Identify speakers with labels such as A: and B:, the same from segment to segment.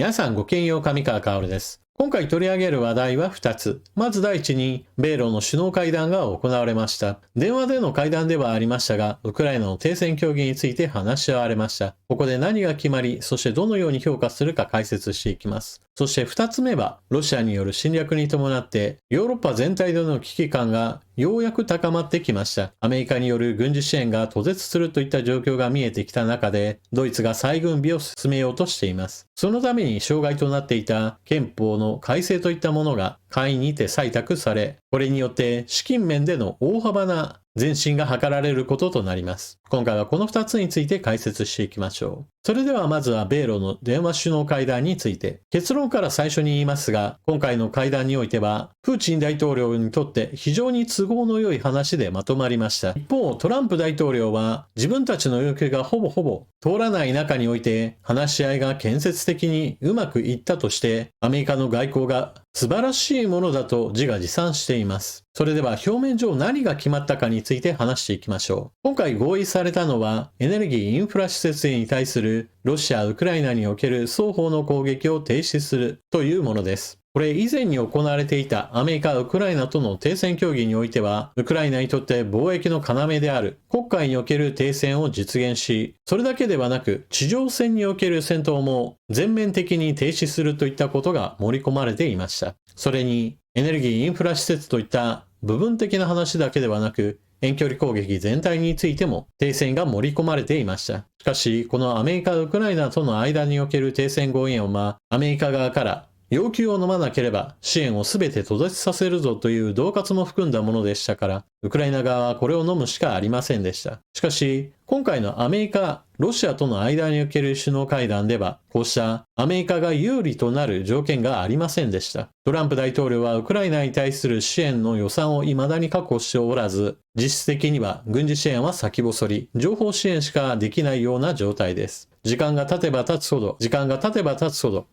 A: 皆さんごきげんよう、上川薫です。今回取り上げる話題は2つ。まず第一に、米ロの首脳会談が行われました。電話での会談ではありましたが、ウクライナの停戦協議について話し合われました。ここで何が決まり、そしてどのように評価するか解説していきます。そして2つ目は、ロシアによる侵略に伴って、ヨーロッパ全体での危機感がようやく高まってきました。アメリカによる軍事支援が途絶するといった状況が見えてきた中で、ドイツが再軍備を進めようとしています。そのために障害となっていた憲法の改正といったものが下院にて採択され、これによって資金面での大幅な前進が図られることとなります。今回はこの2つについて解説していきましょう。それではまずは米ロの電話首脳会談について。結論から最初に言いますが、今回の会談においては、プーチン大統領にとって非常に都合の良い話でまとまりました。一方、トランプ大統領は自分たちの要求がほぼ通らない中において、話し合いが建設的にうまくいったとして、アメリカの外交が素晴らしいものだと自画自賛しています。それでは表面上何が決まったかについて話していきましょう。今回合意されたのは、エネルギーインフラ施設に対するロシア・ウクライナにおける双方の攻撃を停止するというものです。これ以前に行われていたアメリカ・ウクライナとの停戦協議においては、ウクライナにとって貿易の要である黒海における停戦を実現し、それだけではなく地上戦における戦闘も全面的に停止するといったことが盛り込まれていました。それにエネルギーインフラ施設といった部分的な話だけではなく、遠距離攻撃全体についても停戦が盛り込まれていました。しかし、このアメリカ・ウクライナとの間における停戦合意案は、アメリカ側から要求を飲まなければ支援をすべて途絶させるぞという恫喝も含んだものでしたから、ウクライナ側はこれを飲むしかありませんでした。しかし、今回のアメリカ、ロシアとの間における首脳会談では、こうしたアメリカが有利となる条件がありませんでした。トランプ大統領はウクライナに対する支援の予算を未だに確保しておらず、実質的には軍事支援は先細り、情報支援しかできないような状態です。時間が経てば経つほど、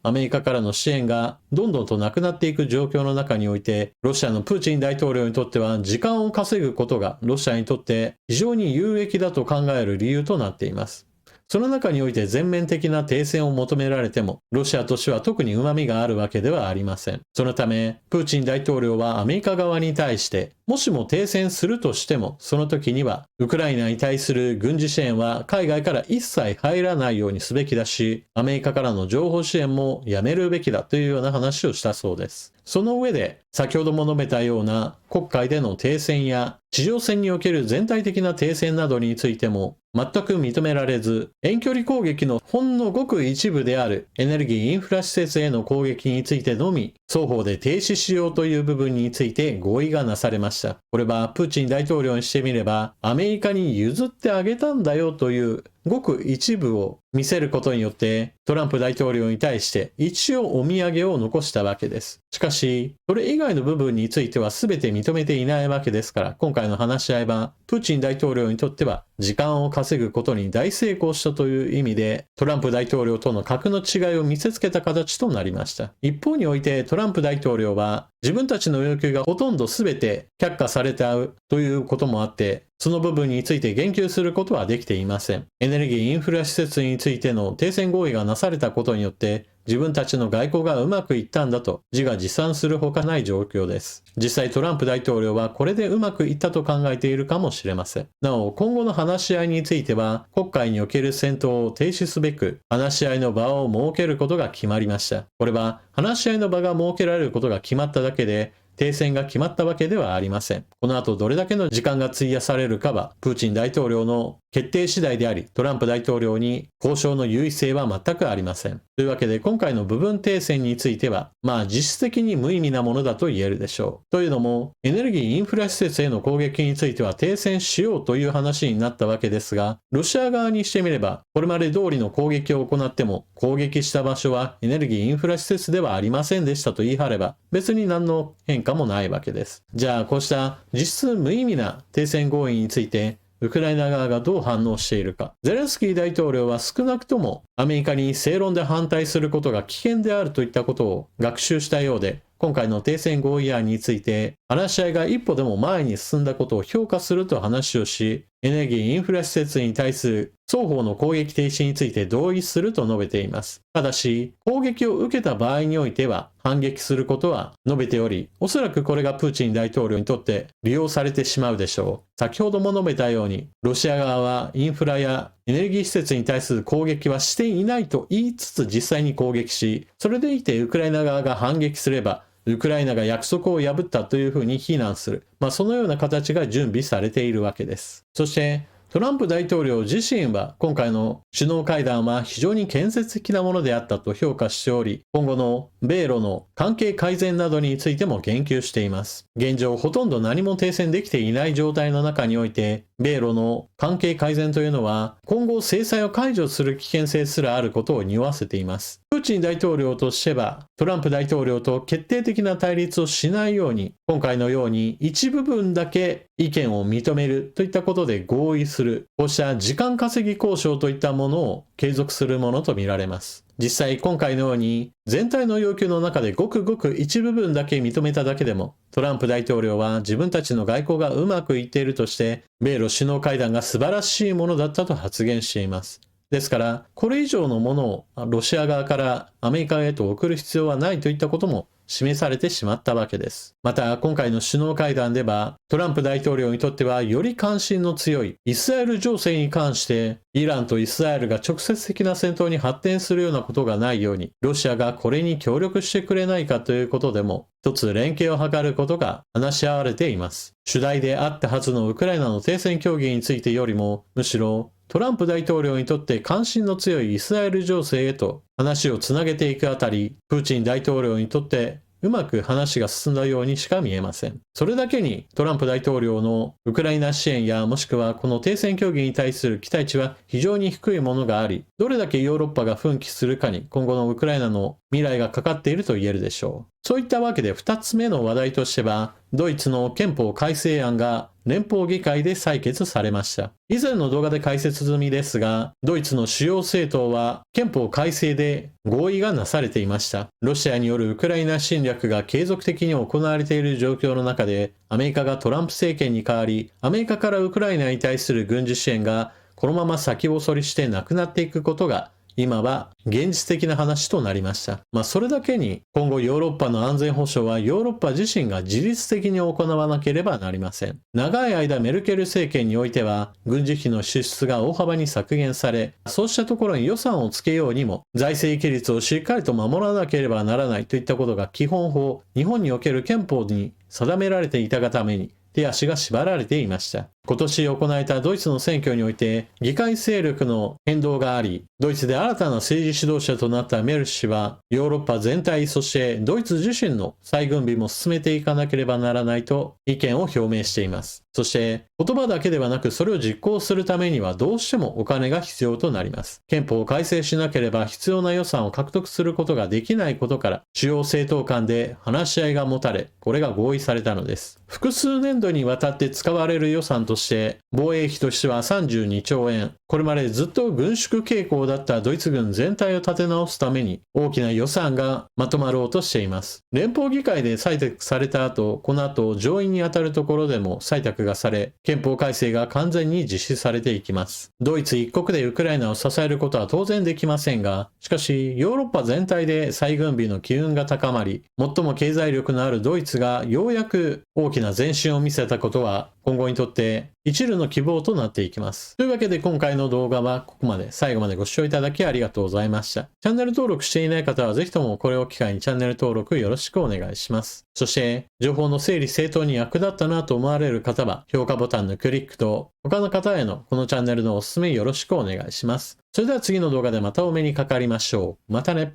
A: アメリカからの支援がどんどんとなくなっていく状況の中において、ロシアのプーチン大統領にとっては時間を稼ぐことがロシアにとって非常に有益だと考える理由となっています。その中において全面的な停戦を求められても、ロシアとしては特に旨味があるわけではありません。そのため、プーチン大統領はアメリカ側に対して、もしも停戦するとしても、その時には、ウクライナに対する軍事支援は海外から一切入らないようにすべきだし、アメリカからの情報支援もやめるべきだというような話をしたそうです。その上で、先ほども述べたような黒海での停戦や地上戦における全体的な停戦などについても全く認められず、遠距離攻撃のほんのごく一部であるエネルギーインフラ施設への攻撃についてのみ、双方で停止しようという部分について合意がなされました。これはプーチン大統領にしてみれば、アメリカに譲ってあげたんだよというごく一部を見せることによってトランプ大統領に対して一応お土産を残したわけです。しかし、それ以外の部分については全て認めていないわけですから、今回の話し合いはプーチン大統領にとっては時間を稼ぐことに大成功したという意味で、トランプ大統領との格の違いを見せつけた形となりました。一方においてトランプ大統領は自分たちの要求がほとんど全て却下されたということもあって、その部分について言及することはできていません。エネルギーインフラ施設についての停戦合意がなされたことによって、自分たちの外交がうまくいったんだと自画自賛するほかない状況です。実際トランプ大統領はこれでうまくいったと考えているかもしれません。なお、今後の話し合いについては、黒海における戦闘を停止すべく、話し合いの場を設けることが決まりました。これは、話し合いの場が設けられることが決まっただけで、停戦が決まったわけではありません。この後どれだけの時間が費やされるかは、プーチン大統領の決定次第であり、トランプ大統領に交渉の優位性は全くありません。というわけで今回の部分停戦については、実質的に無意味なものだと言えるでしょう。というのも、エネルギーインフラ施設への攻撃については停戦しようという話になったわけですが、ロシア側にしてみれば、これまで通りの攻撃を行っても、攻撃した場所はエネルギーインフラ施設ではありませんでしたと言い張れば、別に何の変化もないわけです。じゃあ、こうした実質無意味な停戦合意について、ウクライナ側がどう反応しているか。ゼレンスキー大統領は少なくともアメリカに正論で反対することが危険であるといったことを学習したようで、今回の停戦合意案について話し合いが一歩でも前に進んだことを評価すると話をし、エネルギーインフラ施設に対する双方の攻撃停止について同意すると述べています。ただし、攻撃を受けた場合においては反撃することは述べており、おそらくこれがプーチン大統領にとって利用されてしまうでしょう。先ほども述べたように、ロシア側はインフラやエネルギー施設に対する攻撃はしていないと言いつつ実際に攻撃し、それでいてウクライナ側が反撃すれば、ウクライナが約束を破ったというふうに非難する。そのような形が準備されているわけです。そして、トランプ大統領自身は今回の首脳会談は非常に建設的なものであったと評価しており、今後の米ロの関係改善などについても言及しています。現状ほとんど何も停戦できていない状態の中において、米ロの関係改善というのは今後制裁を解除する危険性すらあることを匂わせています。プーチン大統領としてはトランプ大統領と決定的な対立をしないように、今回のように一部分だけ意見を認めるといったことで合意する、こうした時間稼ぎ交渉といったものを継続するものとみられます。実際今回のように全体の要求の中でごくごく一部分だけ認めただけでも、トランプ大統領は自分たちの外交がうまくいっているとして米ロ首脳会談が素晴らしいものだったと発言しています。ですから、これ以上のものをロシア側からアメリカへと送る必要はないといったことも示されてしまったわけです。また、今回の首脳会談では、トランプ大統領にとってはより関心の強いイスラエル情勢に関して、イランとイスラエルが直接的な戦闘に発展するようなことがないように、ロシアがこれに協力してくれないかということでも、一つ連携を図ることが話し合われています。主題であったはずのウクライナの停戦協議についてよりも、むしろ、トランプ大統領にとって関心の強いイスラエル情勢へと話をつなげていくあたり、プーチン大統領にとってうまく話が進んだようにしか見えません。それだけにトランプ大統領のウクライナ支援やもしくはこの停戦協議に対する期待値は非常に低いものがあり、どれだけヨーロッパが奮起するかに今後のウクライナの未来がかかっていると言えるでしょう。そういったわけで2つ目の話題としては、ドイツの憲法改正案が連邦議会で採決されました。以前の動画で解説済みですが、ドイツの主要政党は憲法改正で合意がなされていました。ロシアによるウクライナ侵略が継続的に行われている状況の中で、アメリカがトランプ政権に代わり、アメリカからウクライナに対する軍事支援がこのまま先細りしてなくなっていくことが今は現実的な話となりました。それだけに今後ヨーロッパの安全保障はヨーロッパ自身が自律的に行わなければなりません。長い間メルケル政権においては軍事費の支出が大幅に削減され、そうしたところに予算をつけようにも財政規律をしっかりと守らなければならないといったことが基本法、日本における憲法に定められていたがために手足が縛られていました。今年行われたドイツの選挙において議会勢力の変動があり、ドイツで新たな政治指導者となったメル氏はヨーロッパ全体、そしてドイツ自身の再軍備も進めていかなければならないと意見を表明しています。そして言葉だけではなくそれを実行するためにはどうしてもお金が必要となります。憲法を改正しなければ必要な予算を獲得することができないことから主要政党間で話し合いが持たれ、これが合意されたのです。複数年度にわたって使われる予算として防衛費としては32兆円。これまでずっと軍縮傾向だったドイツ軍全体を立て直すために大きな予算がまとまろうとしています。連邦議会で採択された後、この後上院にあたるところでも採択がされ、憲法改正が完全に実施されていきます。ドイツ一国でウクライナを支えることは当然できませんが、しかしヨーロッパ全体で再軍備の機運が高まり、最も経済力のあるドイツがようやく大きな前進を見せたことは今後にとって一縷の希望となっていきます。というわけで今回の動画はここまで、最後までご視聴いただきありがとうございました。チャンネル登録していない方はぜひともこれを機会にチャンネル登録よろしくお願いします。そして情報の整理整頓に役立ったなと思われる方は評価ボタンのクリックと他の方へのこのチャンネルのおすすめよろしくお願いします。それでは次の動画でまたお目にかかりましょう。またね。